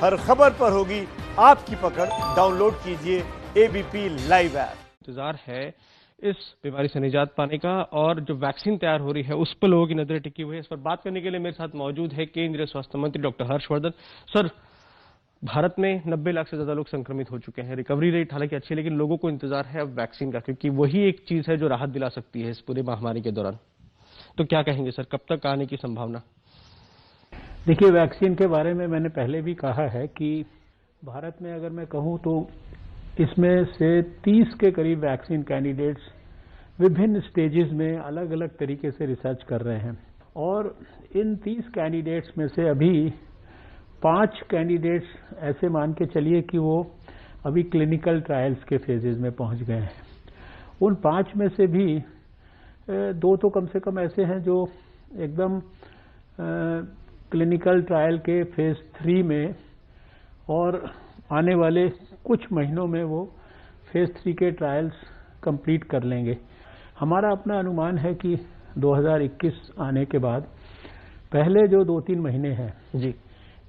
हर खबर पर होगी आपकी पकड़। डाउनलोड कीजिए एबीपी लाइव ऐप। इंतजार है इस बीमारी से निजात पाने का और जो वैक्सीन तैयार हो रही है उस पर लोगों की नजरें टिकी हुई है। इस पर बात करने के लिए मेरे साथ मौजूद है केंद्रीय स्वास्थ्य मंत्री डॉक्टर हर्षवर्धन। सर, भारत में 90 लाख से ज्यादा लोग संक्रमित हो चुके हैं। रिकवरी रेट हालांकि अच्छी है, लेकिन लोगों को इंतजार है अब वैक्सीन का, क्योंकि वही एक चीज है जो राहत दिला सकती है इस पूरी महामारी के दौरान। तो क्या कहेंगे सर, कब तक आने की संभावना? देखिए, वैक्सीन के बारे में मैंने पहले भी कहा है कि भारत में अगर मैं कहूं तो इसमें से 30 के करीब वैक्सीन कैंडिडेट्स विभिन्न स्टेजेस में अलग अलग तरीके से रिसर्च कर रहे हैं और इन 30 कैंडिडेट्स में से अभी 5 कैंडिडेट्स ऐसे मान के चलिए कि वो अभी क्लिनिकल ट्रायल्स के फेजेस में पहुंच गए हैं। उन 5 में से भी 2 तो कम से कम ऐसे हैं जो एकदम क्लिनिकल ट्रायल के फेज 3 में और आने वाले कुछ महीनों में वो फेज 3 के ट्रायल्स कंप्लीट कर लेंगे। हमारा अपना अनुमान है कि 2021 आने के बाद पहले जो 2-3 महीने हैं जी,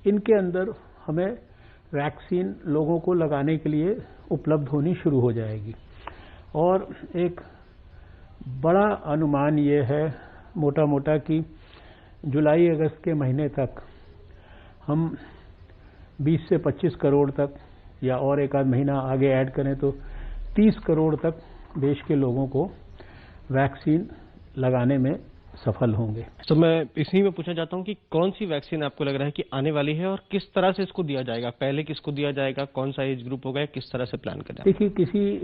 इनके अंदर हमें वैक्सीन लोगों को लगाने के लिए उपलब्ध होनी शुरू हो जाएगी। और एक बड़ा अनुमान ये है मोटा मोटा कि जुलाई अगस्त के महीने तक हम 20 से 25 करोड़ तक, या और एक आध महीना आगे ऐड करें तो 30 करोड़ तक देश के लोगों को वैक्सीन लगाने में सफल होंगे। तो मैं इसी में पूछना चाहता हूं कि कौन सी वैक्सीन आपको लग रहा है कि आने वाली है और किस तरह से इसको दिया जाएगा? पहले किसको दिया जाएगा, कौन सा एज ग्रुप होगा, किस तरह से प्लान करें? देखिए, किसी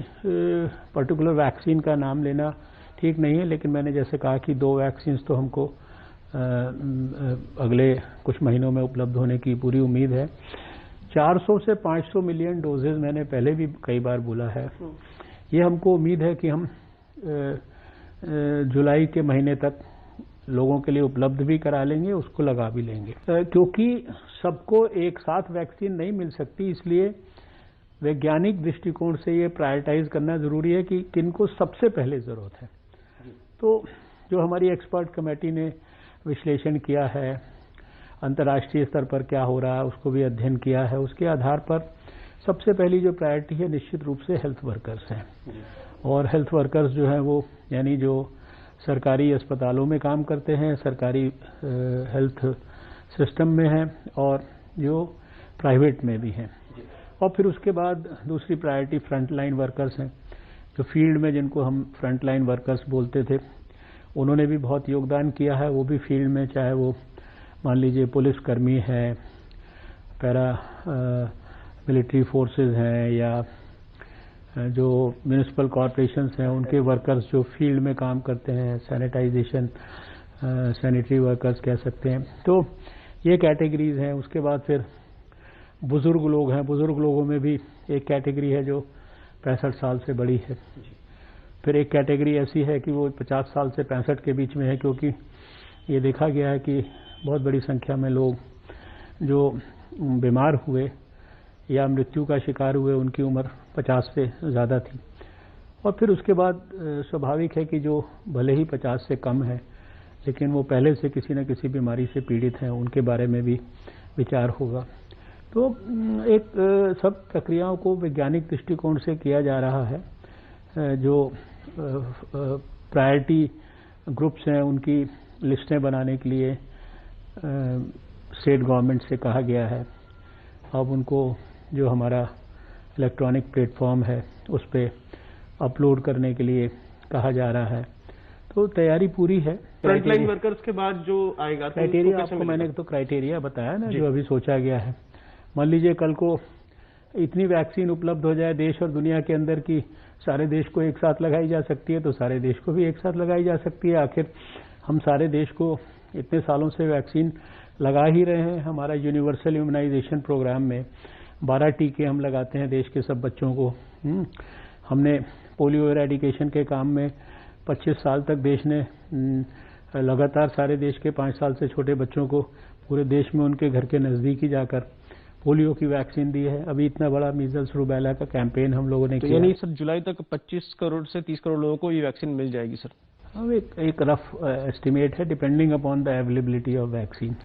पर्टिकुलर वैक्सीन का नाम लेना ठीक नहीं है, लेकिन मैंने जैसे कहा कि 2 वैक्सीन तो हमको अगले कुछ महीनों में उपलब्ध होने की पूरी उम्मीद है। 400 से 500 मिलियन डोजेज मैंने पहले भी कई बार बोला है। ये हमको उम्मीद है कि हम जुलाई के महीने तक लोगों के लिए उपलब्ध भी करा लेंगे, उसको लगा भी लेंगे। क्योंकि सबको एक साथ वैक्सीन नहीं मिल सकती, इसलिए वैज्ञानिक दृष्टिकोण से ये प्रायोरिटाइज करना जरूरी है कि किनको सबसे पहले जरूरत है। तो जो हमारी एक्सपर्ट कमेटी ने विश्लेषण किया है, अंतर्राष्ट्रीय स्तर पर क्या हो रहा है उसको भी अध्ययन किया है, उसके आधार पर सबसे पहली जो प्रायोरिटी है निश्चित रूप से हेल्थ वर्कर्स हैं। और हेल्थ वर्कर्स जो हैं वो यानी जो सरकारी अस्पतालों में काम करते हैं, सरकारी हेल्थ सिस्टम में हैं और जो प्राइवेट में भी हैं। और फिर उसके बाद दूसरी प्रायोरिटी फ्रंट लाइन वर्कर्स हैं, जो फील्ड में, जिनको हम फ्रंट लाइन वर्कर्स बोलते थे, उन्होंने भी बहुत योगदान किया है। वो भी फील्ड में, चाहे वो मान लीजिए पुलिस कर्मी है, पैरा मिलिट्री फोर्सेस हैं, या जो म्यूनिसिपल कॉरपोरेशंस हैं उनके वर्कर्स जो फील्ड में काम करते हैं, सैनिटाइजेशन सैनिटरी वर्कर्स कह सकते हैं। तो ये कैटेगरीज हैं। उसके बाद फिर बुजुर्ग लोग हैं। बुजुर्ग लोगों में भी एक कैटेगरी है जो 65 साल से बड़ी है। फिर एक कैटेगरी ऐसी है कि वो 50 साल से 65 के बीच में है, क्योंकि ये देखा गया है कि बहुत बड़ी संख्या में लोग जो बीमार हुए या मृत्यु का शिकार हुए उनकी उम्र 50 से ज़्यादा थी। और फिर उसके बाद स्वाभाविक है कि जो भले ही 50 से कम है लेकिन वो पहले से किसी न किसी बीमारी से पीड़ित हैं, उनके बारे में भी विचार होगा। तो एक सब प्रक्रियाओं को वैज्ञानिक दृष्टिकोण से किया जा रहा है। जो प्रायोरिटी ग्रुप्स हैं उनकी लिस्टें बनाने के लिए स्टेट गवर्नमेंट से कहा गया है। अब उनको जो हमारा इलेक्ट्रॉनिक प्लेटफॉर्म है उस पर अपलोड करने के लिए कहा जा रहा है। तो तैयारी पूरी है। फ्रंटलाइन वर्कर्स के बाद जो आएगा क्राइटेरिया आपको मैंने तो क्राइटेरिया बताया ना, जो अभी सोचा गया है। मान लीजिए कल को इतनी वैक्सीन उपलब्ध हो जाए देश और दुनिया के अंदर की सारे देश को एक साथ लगाई जा सकती है, तो सारे देश को भी एक साथ लगाई जा सकती है। आखिर हम सारे देश को इतने सालों से वैक्सीन लगा ही रहे हैं। हमारा यूनिवर्सल इम्यूनाइजेशन प्रोग्राम में 12 टीके हम लगाते हैं देश के सब बच्चों को। हमने पोलियो एरेडिकेशन के काम में 25 साल तक देश ने लगातार सारे देश के 5 साल से छोटे बच्चों को पूरे देश में उनके घर के नजदीक ही जाकर पोलियो की वैक्सीन दी है। अभी इतना बड़ा मीजल्स रूबेला का कैंपेन हम लोगों ने किया। यानी सर जुलाई तक 25 करोड़ से 30 करोड़ लोगों को ये वैक्सीन मिल जाएगी सर? एक रफ एस्टिमेट है, depending upon the availability of vaccine.